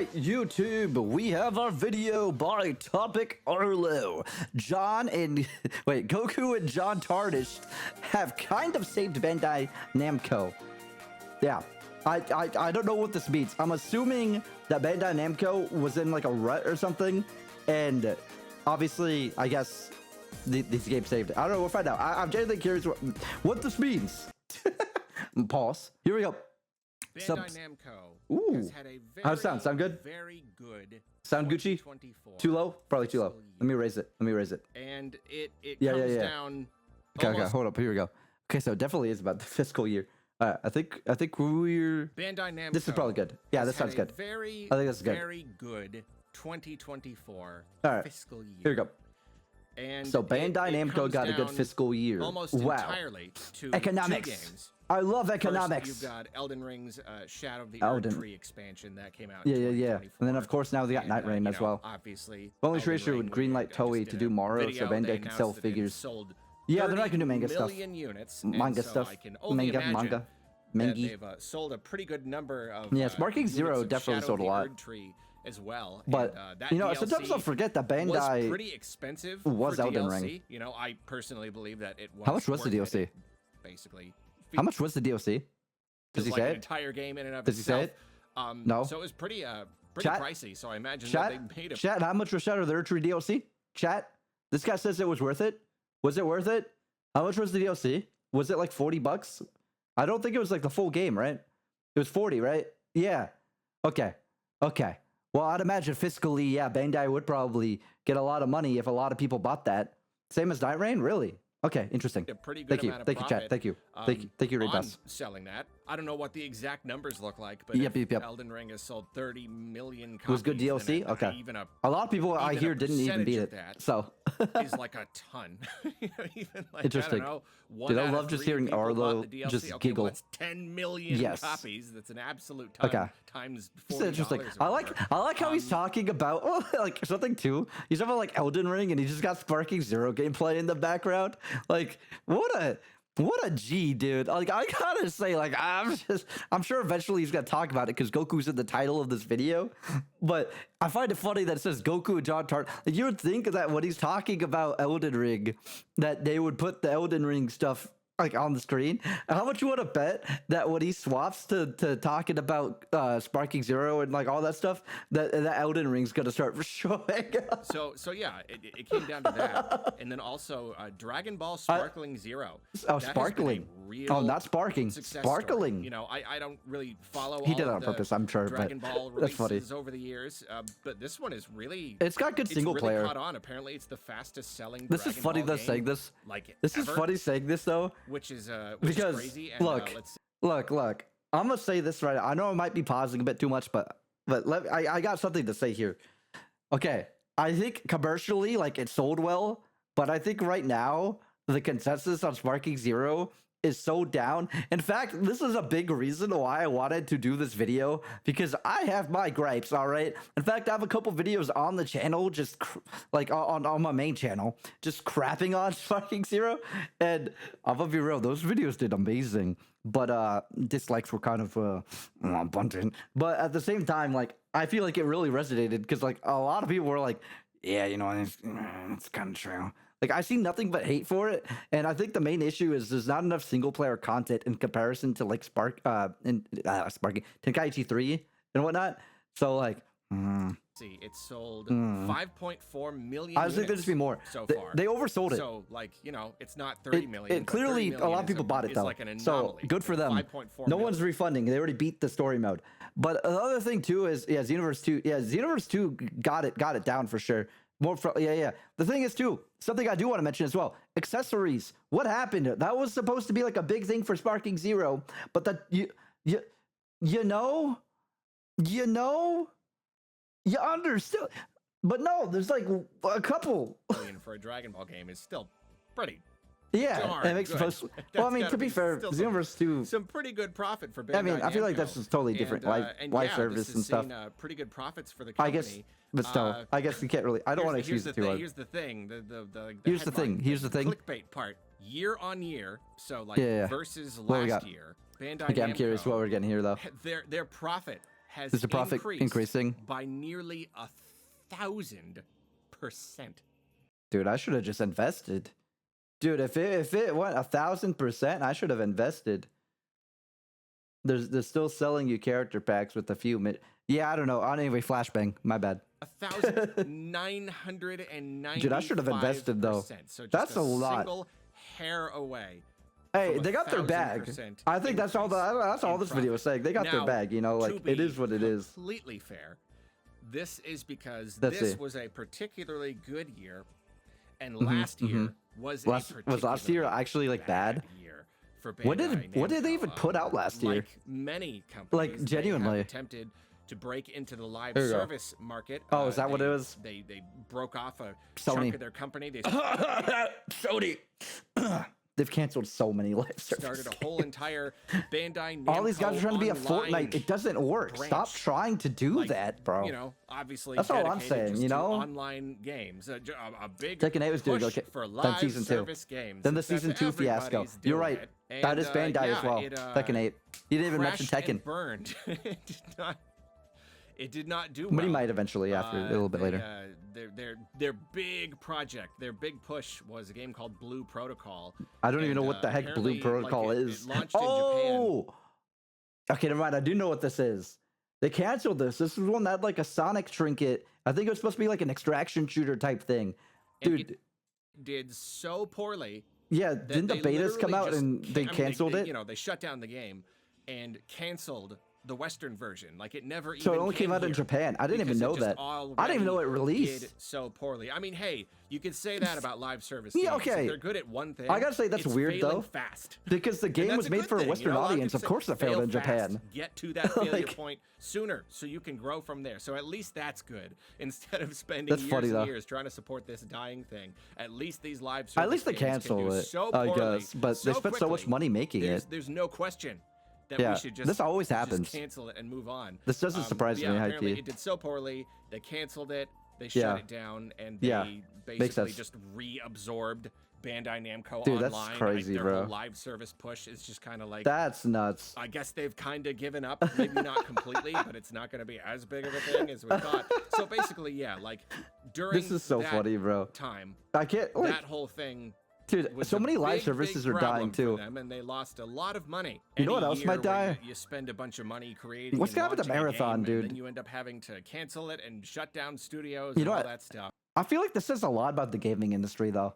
right, YouTube, we have our video by TopicArlo. Goku and John Tarnish have kind of saved Bandai Namco. Yeah, I don't know what this means. I'm assuming that Bandai Namco was in like a rut or something, and obviously, I guess these games saved it. I don't know. We'll find out. I'm genuinely curious what this means. Pause. Here we go. Bandai Namco has had a very, how's it sound? Sound good? Very good. Sound Gucci? Too low? Probably too low. Let me raise it. And it comes down. Okay, hold up. Here we go. Okay, so it definitely is about the fiscal year. I think we're. Bandai Namco. This is probably good. Yeah, this sounds good. I think this is good. Very good 2024 fiscal year. Here we go. And so Bandai Namco got a good fiscal year. Almost entirely to economics. 2 games. I love economics. First, you've got Elden Ring's Shadow of the Erd Tree expansion that came out. Yeah. And then of course now they got Night Rain as well. Obviously, only issue would greenlight Toei to do Moro, so Bandai can sell figures. Yeah, they're not gonna do manga stuff. Units, manga so stuff. I can only manga. They've sold a pretty good number of. Yeah, Sparking Zero definitely sold a lot. As well, but that you know, DLC sometimes I'll forget that Bandai was pretty expensive. Was for Elden DLC. Ring? You know, I personally believe that it was. How much was the DLC? Basically, how much was the DLC? Does he say an it? Entire game in and of Does itself. He say it? No. So it was pretty Chat? pricey. So I imagine that they paid. Chat, how much was Shadow of the Erd Tree DLC? Chat, this guy says it was worth it. Was it worth it? How much was the DLC? Was it like $40? I don't think it was like the full game, right? It was 40, right? Yeah. Okay. Well, I'd imagine fiscally, yeah, Bandai would probably get a lot of money if a lot of people bought that. Same as Night Rain, really? Okay, interesting. A pretty good amount of Thank you, chat. Thank you, Reedus. Selling that. I don't know what the exact numbers look like, but yep. Elden Ring has sold 30 million copies. It was good DLC? Okay. A lot of people I hear didn't even beat it, so. Is like a ton. Even like, interesting. I don't know, dude, I love just hearing Arlo just giggle. Well, that's 10 million copies. That's an absolute ton. Okay. Times $40. It's interesting. I like how he's talking about like something too. He's talking about like Elden Ring, and he just got Sparking Zero gameplay in the background. Like what a G, dude. Like I gotta say, like I'm sure eventually he's gonna talk about it because Goku's in the title of this video. But I find it funny that it says Goku and John Tart. Like, you would think that when he's talking about Elden Ring, that they would put the Elden Ring stuff like on the screen. How much you want to bet that when he swaps to talking about Sparking Zero and like all that stuff, that Elden Ring's gonna start showing? so yeah, it came down to that, and then also Dragon Ball Sparkling Zero. Oh, sparkling. Oh, not sparking. Sparkling. Story. You know, I don't really follow. He did it on purpose, I'm sure. Dragon but Ball that's funny. over the years, but this one is really. It's got good single player. Caught on. Apparently, it's the fastest selling. This is funny though saying this. Like this is funny saying this though. Which is because crazy. And, look. I'm gonna say this right now. I know I might be pausing a bit too much, but I got something to say here. Okay, I think commercially, like it sold well, but I think right now the consensus on Sparking Zero is so down. In fact, this is a big reason why I wanted to do this video, because I have my gripes, all right? In fact, I have a couple videos on the channel, just like on my main channel, just crapping on Sparking Zero. And I'm gonna be real, those videos did amazing, but dislikes were kind of abundant. But at the same time, like, I feel like it really resonated because like a lot of people were like, yeah, you know, it's kind of true. Like, I see nothing but hate for it, and I think the main issue is there's not enough single-player content in comparison to, like, Sparking, Tenkaichi 3 and whatnot. So, like, see, it sold 5.4 million. I think there'd just be more. So far. They oversold it. So, like, you know, it's not 30 million. Clearly, a lot of people bought it, though. Like an so, good for them. No one's refunding. They already beat the story mode. But the other thing, too, is, yeah, Xenoverse 2. Yeah, Xenoverse 2 got it down for sure. Yeah. The thing is, too, something I do want to mention as well, accessories. What happened? That was supposed to be like a big thing for Sparking Zero, but that you understood. But no, there's like a couple. For a Dragon Ball game is still pretty. Yeah, it makes most. Well, I mean, to be fair, Xenoverse 2 some pretty good profit for Bandai I mean, I feel like that's just totally different live service and stuff. Pretty good profits for the company. I guess, but still, I guess you can't really. I don't want to excuse it too hard. Here's the thing. Here's the thing. Clickbait part. Year on year, so like versus last year, Bandai Namco, I'm curious what we're getting here though. Their profit has Is the profit increased increasing? by nearly 1,000%. Dude, I should have just invested. Dude, if it went 1,000%, I should have invested. They're still selling you character packs with a few. Yeah, I don't know. Anyway, flashbang. My bad. 1,995%. Dude, I should have invested though. So just That's a lot. Single hair away. Hey, from they got their bag. 1,000% I think that's all. That's all in this video is saying. They got their Now, bag. You know, to like it be is what it is. Completely fair. This is because Let's this see. was a particularly good year, and last year was a Was last year particularly actually like bad? year for What Bandai did they Namco. even put out last year? Like many companies, Like, genuinely. they have attempted to break into the live There you go. service market. Oh, is that what it was? They broke off a Sony. chunk of their company. They Sony. They've canceled so many live started services. a whole entire Bandai Namco All these guys are trying to be a online Fortnite. It doesn't work. branch. Stop trying to do Like, that, bro. You know, obviously That's all I'm dedicated saying, just you to know? online games. A big Tekken 8 was doing push okay. for Then live season 2. service games. Then the Except season 2 fiasco. everybody's You're doing right. it. That And, is Bandai as well. Tekken 8. You didn't even mention crashed and Tekken. burned. It did not do But well. he might eventually after a little bit later. Their big project, their big push was a game called Blue Protocol. I don't even know And, what the heck Blue apparently, Protocol like, is. It launched in Japan. Oh! Okay, never mind. I do know what this is. They canceled this. This was one that had like a Sonic trinket. I think it was supposed to be like an extraction shooter type thing. And Dude, it did so poorly. yeah, that didn't the they betas come literally out just and they canceled it? You know, they shut down the game and canceled the Western version. Like it never even So it only came out in here Japan. I didn't even because it know just that. I didn't even know it already released. did so poorly. I mean, hey, you could say that about live service Yeah, games. If okay. they're good at one thing. I gotta say that's it's weird, failing though. Fast. Because the And game that's was a made good for a thing, you Western know? A lot audience. people Of say course it failed fail in fast, Japan. Get to that failure Like- point sooner so you can grow from there. So at least that's good. Instead of spending That's years funny, and though. years trying to support this dying thing, at least these live service At least they games can cancel do it, so I poorly, guess. But they spent so much quickly. money making it. There's no question that Yeah, we should just this always just happens. cancel it and move on. This doesn't surprise yeah, me, apparently high-key. it did so poorly. They canceled it. They Yeah. shut it down, and they Yeah, makes basically sense. just reabsorbed Bandai Namco Dude, that's online. crazy, their bro. whole live service push is just kind of like. That's nuts. I guess they've kind of given up. Maybe not completely, but it's not going to be as big of a thing as we thought. So basically, yeah, like during This is so that funny, bro. time, I can't. Like, that whole thing. dude, Was so a many live big, services big are dying problem for too. them, and they lost a lot of money. You know Any what else year might where die? You spend a bunch of money creating. What's and gonna happen to launching a Marathon, game, dude? And then you end up having to cancel it and shut down studios You and know all what? that stuff. I feel like this says a lot about the gaming industry, though.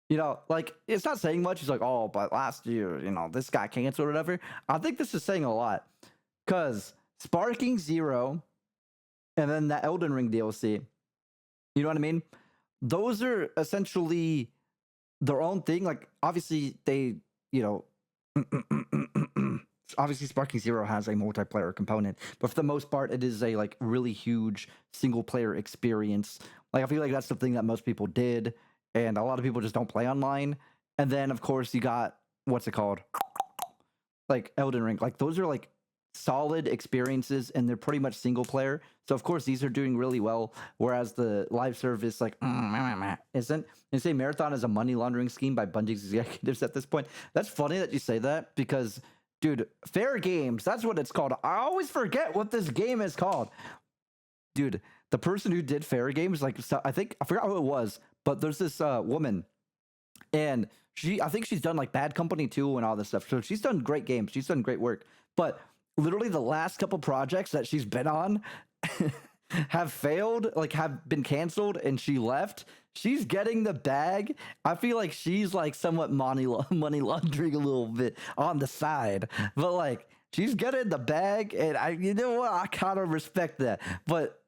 You know, like it's not saying much. It's like, oh, but last year, you know, this got canceled or whatever. I think this is saying a lot, cause Sparking Zero, and then the Elden Ring DLC. You know what I mean? Those are essentially their own thing. Like, obviously, they, you know, obviously Sparking Zero has a multiplayer component, but for the most part, it is a like really huge single player experience. Like, I feel like that's the thing that most people did, and a lot of people just don't play online. And then, of course, you got what's it called? Like Elden Ring. Like, those are like solid experiences, and they're pretty much single player. So of course these are doing really well, whereas the live service like isn't. You say Marathon is a money laundering scheme by Bungie's executives at this point. That's funny that you say that because, dude, Fair Games, that's what it's called. I always forget what this game is called. Dude, the person who did Fair Games, like, so I forgot who it was, but there's this woman, and I think she's done like Bad Company 2 and all this stuff. So she's done great games. She's done great work. But literally the last couple projects that she's been on have failed, like have been canceled, and she left. She's getting the bag. I feel like she's like somewhat money laundering a little bit on the side, but like she's getting the bag, and you know what? I kind of respect that. But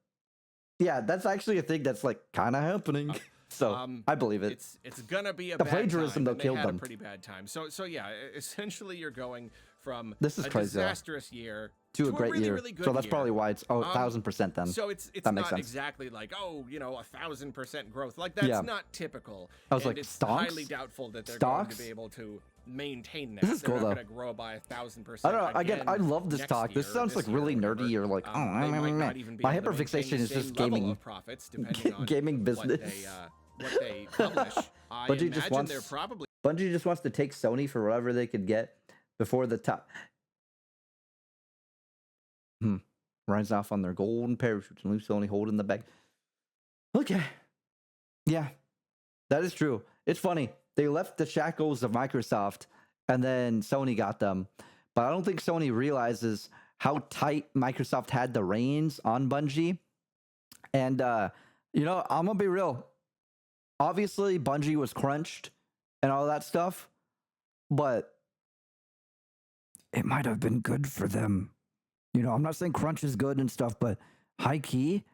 yeah, that's actually a thing that's like kind of happening. So I believe it. It's gonna be a The bad plagiarism time, though and they killed had them. a pretty bad time. So yeah, essentially you're going from This is a crazy, though. disastrous year To a great really, year. really good So that's year. probably why it's 1,000% then. So it's That makes not sense. exactly like 1,000% growth. Like that's Yeah. not typical. I was and like, it's stonks? highly doubtful that they're going to Stocks? be able to maintain that. This is They're cool, not though. going to grow by 1,000%. I don't know. Again, I love this next talk. This year or sounds like year or really whatever. nerdy or like, They might not even be my able to maintain hyperfixation the is just same level gaming. of profits depending on Gaming what business. they publish. I Bungie imagine just wants they're probably Bungie just wants to take Sony for whatever they could get before the top. rise off on their golden parachutes and leave Sony holding the bag. Okay. Yeah, that is true. It's funny. They left the shackles of Microsoft and then Sony got them. But I don't think Sony realizes how tight Microsoft had the reins on Bungie. And, you know, I'm going to be real. Obviously, Bungie was crunched and all that stuff. But it might have been good for them. You know, I'm not saying crunch is good and stuff, but high key,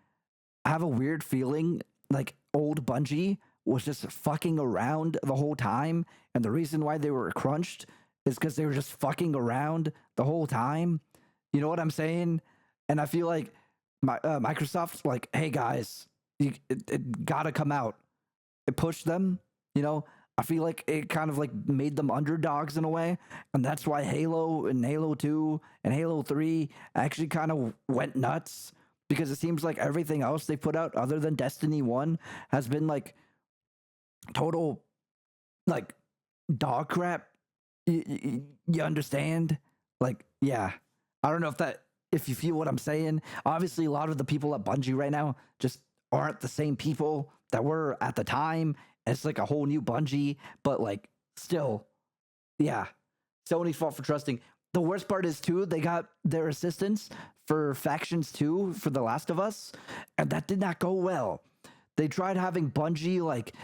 I have a weird feeling like old Bungie was just fucking around the whole time. And the reason why they were crunched is because they were just fucking around the whole time. You know what I'm saying? And I feel like Microsoft's like, hey guys, it gotta come out. It pushed them, you know? I feel like it kind of like made them underdogs in a way. And that's why Halo and Halo 2 and Halo 3 actually kind of went nuts. Because it seems like everything else they put out other than Destiny 1 has been like total like dog crap. You understand? Like, yeah. I don't know if you feel what I'm saying. Obviously, a lot of the people at Bungie right now just aren't the same people that were at the time. It's like a whole new Bungie, but like still, yeah. Sony's fault for trusting. The worst part is too, they got their assistants for Factions 2 for The Last of Us, and that did not go well. They tried having Bungie like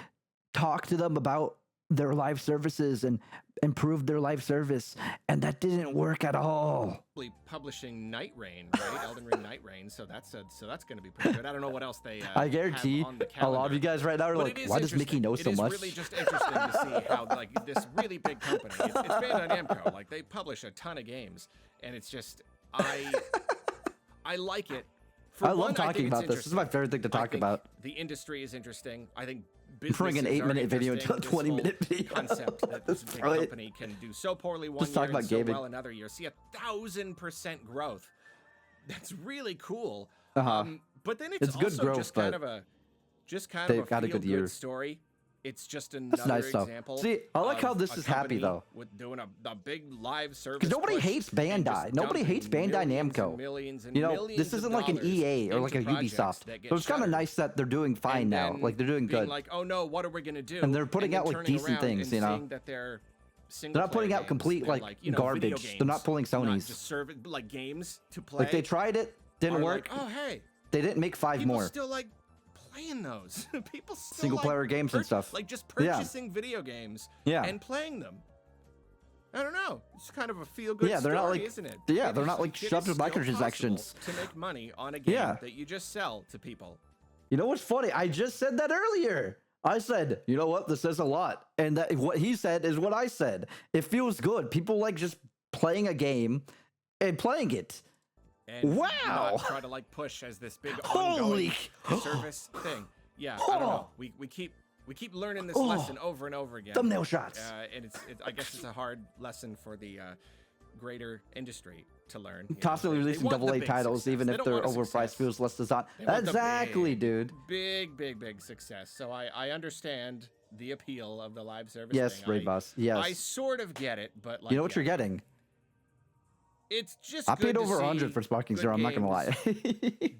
talk to them about their live services and improve their live service, and that didn't work at all. Publishing Night Rain, right? Elden Ring Night Rain, so that's going to be pretty good. I don't know what else they I guarantee have on the a lot of you guys right now are but like, why does Mickey know so much? It is really just interesting to see how like this really big company, it's Bandai Namco, like they publish a ton of games, and it's just I like it. For I love talking about this. This is my favorite thing to talk about. The industry is interesting. I think putting an 8-minute video into a 20-minute video. Concept that this big company can do so poorly one year and so well another year. See 1,000% growth. That's really cool. But then it's also good growth, just kind of a feel-good story. It's just another example. See, I like how this is happy though. With doing a big live service. Because nobody hates Bandai. Nobody hates Bandai Namco. You know, this isn't like an EA or like a Ubisoft. So it's kind of nice that they're doing fine now. Like they're doing good. Like, oh no, what are we gonna do? And they're putting out like decent things. You know, they're not putting out complete like garbage. They're not pulling Sony's. Just serve like games to play. Like they tried it, didn't work. Oh hey, they didn't make 5 more. Still like playing those. People still single player games and stuff. Like just purchasing video games and playing them. I don't know. It's kind of a feel-good story, they're not like, isn't it? Yeah, they're not like shoved with microtransactions. To make money on a game that you just sell to people. You know what's funny? I just said that earlier. I said, you know what? This says a lot. And that what he said is what I said. It feels good. People like just playing a game and playing it. And not try to like push as this big ongoing service thing. Yeah, I don't know. We keep learning this lesson over and over again. Thumbnail shots. And I guess it's a hard lesson for the greater industry to learn. Constantly releasing AA titles, even if they're overpriced, feels less design. Exactly, dude. Big success. So I understand the appeal of the live service. Yes, thing. Raid Boss. Yes. I sort of get it, but like, you know what you're getting. It's just I paid over 100 for Sparking Zero. I'm not gonna lie.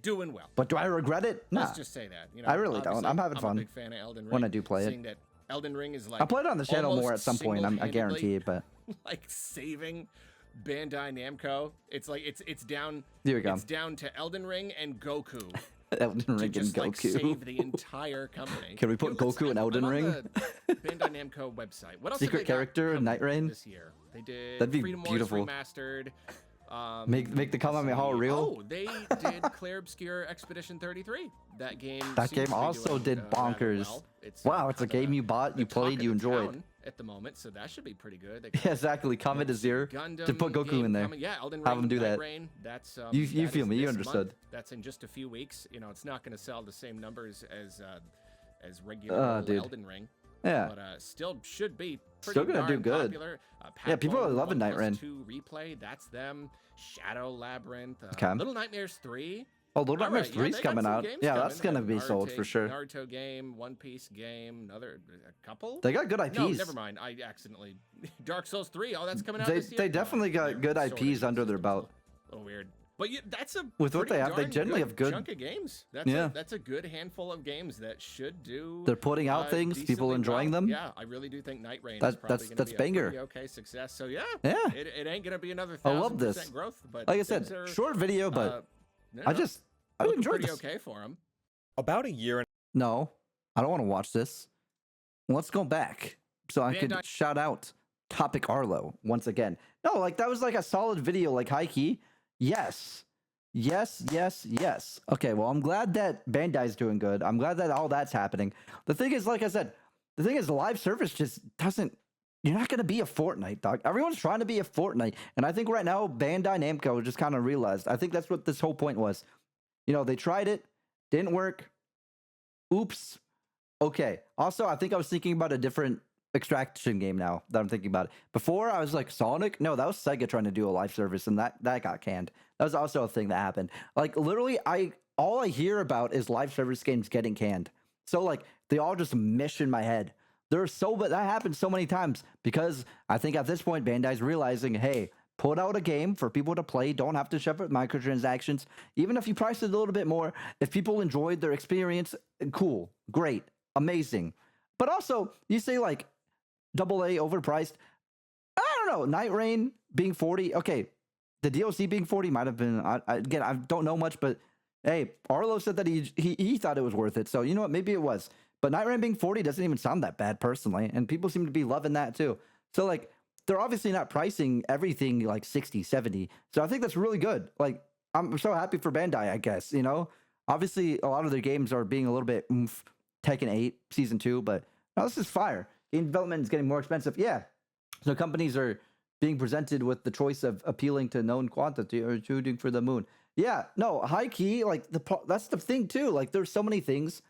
Doing well. But do I regret it? Nah. Let's just say that. You know, I really don't. I'm having fun. A big fan of Elden Ring, when I do play it. That Elden Ring is like I'll play it on the channel more at some point. I guarantee it. But like saving Bandai Namco, it's like it's down. Here we go. It's down to Elden Ring and GOKU. Elden Ring and Like, GOKU. save the entire company. Can we put Goku in Elden Ring? The Bandai Namco website. What else? Secret character in Night Rain this year. They did. That'd be Freedom beautiful. Wars Remastered. Make the Kamehameha real. Oh, they did Clair Obscure Expedition 33. That game. Also did bonkers. Well. Wow, it's a game you bought, you played, you enjoyed. At the moment, so that should be pretty good. Yeah, exactly. Comment is here to put Goku in there. Yeah, Elden Ring, have him do that. Rain, that's you feel me? You understood. Month. That's in just a few weeks. You know, it's not going to sell the same numbers as regular Elden Ring. Yeah, but still should be still gonna do good. Popular. Yeah, people are loving Night Rain. 2 replay, that's them. Shadow Labyrinth. Okay. Little Nightmares 3. Oh, Little Nightmares 3's coming out. Yeah, that's gonna be sold for sure. Naruto game, One Piece game, a couple. They got good IPs. No, never mind. I accidentally. Dark Souls 3. Oh, that's coming out they, this year. They definitely got good IPs under their belt. A little weird. But that's a With what pretty they have, they darn generally good have good. chunk of games. That's a good handful of games that should do. They're putting out things, people decently enjoying well. them. Yeah, I really do think Night Rain is probably going to be a banger. pretty okay success. So yeah, Yeah. it ain't going to be another I love 1000% this. growth. But Like I said, short video, but I enjoyed pretty this. okay for him. About a year and No, I don't want to watch this. Let's go back so I could shout out TopicArlo once again. No, like that was like a solid video, like high key. Yes. Okay, well, I'm glad that Bandai's doing good. I'm glad that all that's happening. The thing is, like I said, the thing is the live service just doesn't. You're not going to be a Fortnite, dog. Everyone's trying to be a Fortnite. And I think right now, Bandai Namco just kind of realized. I think that's what this whole point was. You know, they tried it. Didn't work. Oops. Okay. Also, I think I was thinking about a different extraction game now that I'm thinking about it. Before, I was like, Sonic? No, that was Sega trying to do a live service, and that got canned. That was also a thing that happened. Like, literally, all I hear about is live service games getting canned. So, like, they all just mesh in my head. That happens so many times because I think at this point, Bandai's realizing, hey, put out a game for people to play. Don't have to shove it with microtransactions. Even if you price it a little bit more, if people enjoyed their experience, cool, great, amazing. But also, you say like AA overpriced. I don't know. Night Rain being 40. Okay, the DLC being 40 might have been. Again, I don't know much, but hey, Arlo said that he thought it was worth it. So you know what? Maybe it was. But Night Rain being 40 doesn't even sound that bad personally, and people seem to be loving that too. So like, they're obviously not pricing everything like 60, 70. So I think that's really good. Like, I'm so happy for Bandai, I guess, you know? Obviously, a lot of their games are being a little bit Tekken 8 Season 2, but no, this is fire. Game development is getting more expensive. Yeah. So companies are being presented with the choice of appealing to known quantity or shooting for the moon. Yeah, no, high key, like, that's the thing too. Like, there's so many things.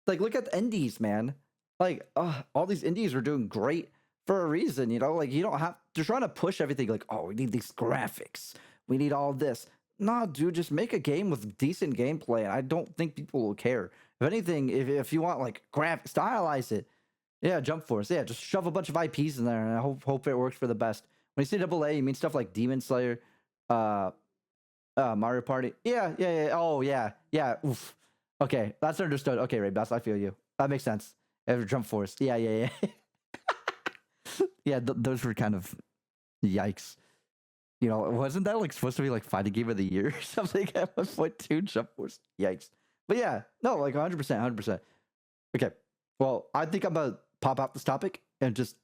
Like, look at the indies, man. Like, all these indies are doing great for a reason, you know? Like, you don't have, they're trying to push everything like, oh, we need these graphics. We need all this. Nah, dude, just make a game with decent gameplay. And I don't think people will care. If anything, if you want, like, stylize it. Yeah, Jump Force. Yeah, just shove a bunch of IPs in there and I hope it works for the best. When you say AA, you mean stuff like Demon Slayer, Mario Party. Yeah. Oh, yeah. Oof. Okay, that's understood. Okay, Ray Bass, I feel you. That makes sense. Jump Force. Yeah. Yeah, those were kind of yikes. You know, wasn't that like supposed to be like fighting game of the year or something at 1.2 Jump Force? Yikes. But yeah, no, like 100%. Okay. Well, I think I'm gonna pop out this topic and just